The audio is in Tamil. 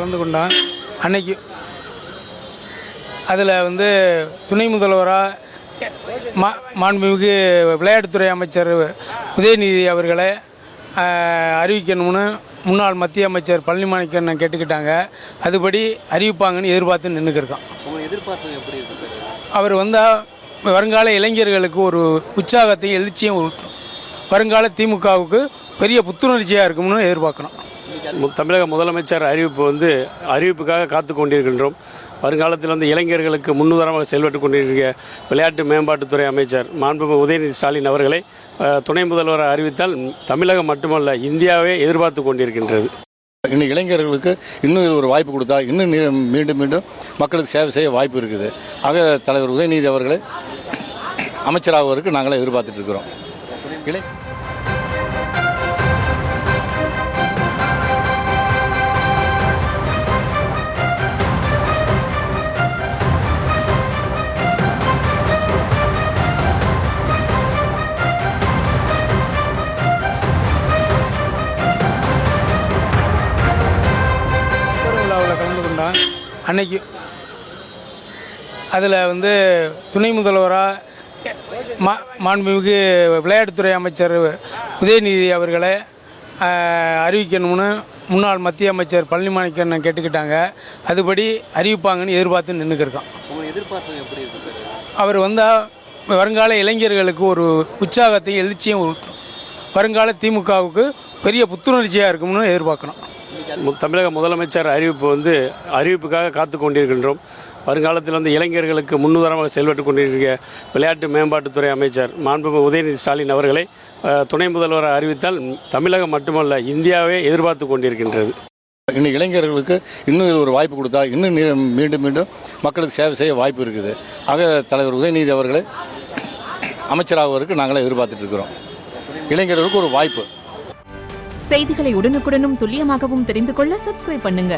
கலந்து கொண்டோம். அன்னைக்கு அதில் வந்து துணை முதல்வராக மாண்புமிகு விளையாட்டுத்துறை அமைச்சர் உதயநிதி அவர்களை அறிவிக்கணும்னு முன்னாள் மத்திய அமைச்சர் பழனிமாணிக்கண்ணன் கேட்டுக்கிட்டாங்க. அதுபடி அறிவிப்பாங்கன்னு எதிர்பார்த்து நின்றுக்கிருக்கோம். அவர் வந்தால் வருங்கால இளைஞர்களுக்கு ஒரு உற்சாகத்தையும் எழுச்சியும் ஊற்றும். வருங்கால திமுகவுக்கு பெரிய புத்துணர்ச்சியாக இருக்கும்னு எதிர்பார்க்குறோம். தமிழக முதலமைச்சர் அறிவிப்புக்காக காத்து கொண்டிருக்கின்றோம். வருங்காலத்தில் இளைஞர்களுக்கு முன்னுதாரணமாக செயல்பட்டு கொண்டிருக்கிற விளையாட்டு மேம்பாட்டுத்துறை அமைச்சர் மாண்புமிகு உதயநிதி ஸ்டாலின் அவர்களை துணை முதல்வரை அறிவித்தால் தமிழகம் மட்டுமல்ல இந்தியாவே எதிர்பார்த்து கொண்டிருக்கின்றது. இன்னும் இளைஞர்களுக்கு இன்னும் ஒரு வாய்ப்பு கொடுத்தா இன்னும் மீண்டும் மீண்டும் மக்களுக்கு சேவை செய்ய வாய்ப்பு இருக்குது. ஆக தலைவர் உதயநிதி அவர்களை அமைச்சராகுவதற்கு நாங்களே எதிர்பார்த்துட்டு இருக்கிறோம். கலந்து கொண்டோம். அன்னைக்கு அதில் வந்து துணை முதல்வராக மாண்புமிகு விளையாட்டுத்துறை அமைச்சர் உதயநிதி அவர்களை அறிவிக்கணும்னு முன்னாள் மத்திய அமைச்சர் பழனிமாணிக்கண்ணன் கேட்டுக்கிட்டாங்க. அதுபடி அறிவிப்பாங்கன்னு எதிர்பார்த்து நின்றுக்கிருக்கோம். அவர் வந்தால் வருங்கால இளைஞர்களுக்கு ஒரு உற்சாகத்தையும் எழுச்சியும் ஊற்றும். வருங்கால திமுகவுக்கு பெரிய புத்துணர்ச்சியாக இருக்கும்னு எதிர்பார்க்குறோம். தமிழக முதலமைச்சர் அறிவிப்புக்காக காத்து கொண்டிருக்கின்றோம். வருங்காலத்தில் இளைஞர்களுக்கு முன்னுதாரணமாக செயல்பட்டு கொண்டிருக்கிற விளையாட்டு மேம்பாட்டுத்துறை அமைச்சர் மாண்புமிகு உதயநிதி ஸ்டாலின் அவர்களை துணை முதல்வரை அறிவித்தால் தமிழகம் மட்டுமல்ல இந்தியாவே எதிர்பார்த்து கொண்டிருக்கின்றது. இன்னும் இளைஞர்களுக்கு இன்னும் ஒரு வாய்ப்பு கொடுத்தா இன்னும் மீண்டும் மீண்டும் மக்களுக்கு சேவை செய்ய வாய்ப்பு இருக்குது. ஆக தலைவர் உதயநிதி அவர்களை அமைச்சராகுவதற்கு நாங்களே எதிர்பார்த்துட்டு இருக்கிறோம். இளைஞர்களுக்கு ஒரு வாய்ப்பு. செய்திகளை உடனுக்குடனும் துல்லியமாகவும் தெரிந்து கொள்ள சப்ஸ்கிரைப் பண்ணுங்க.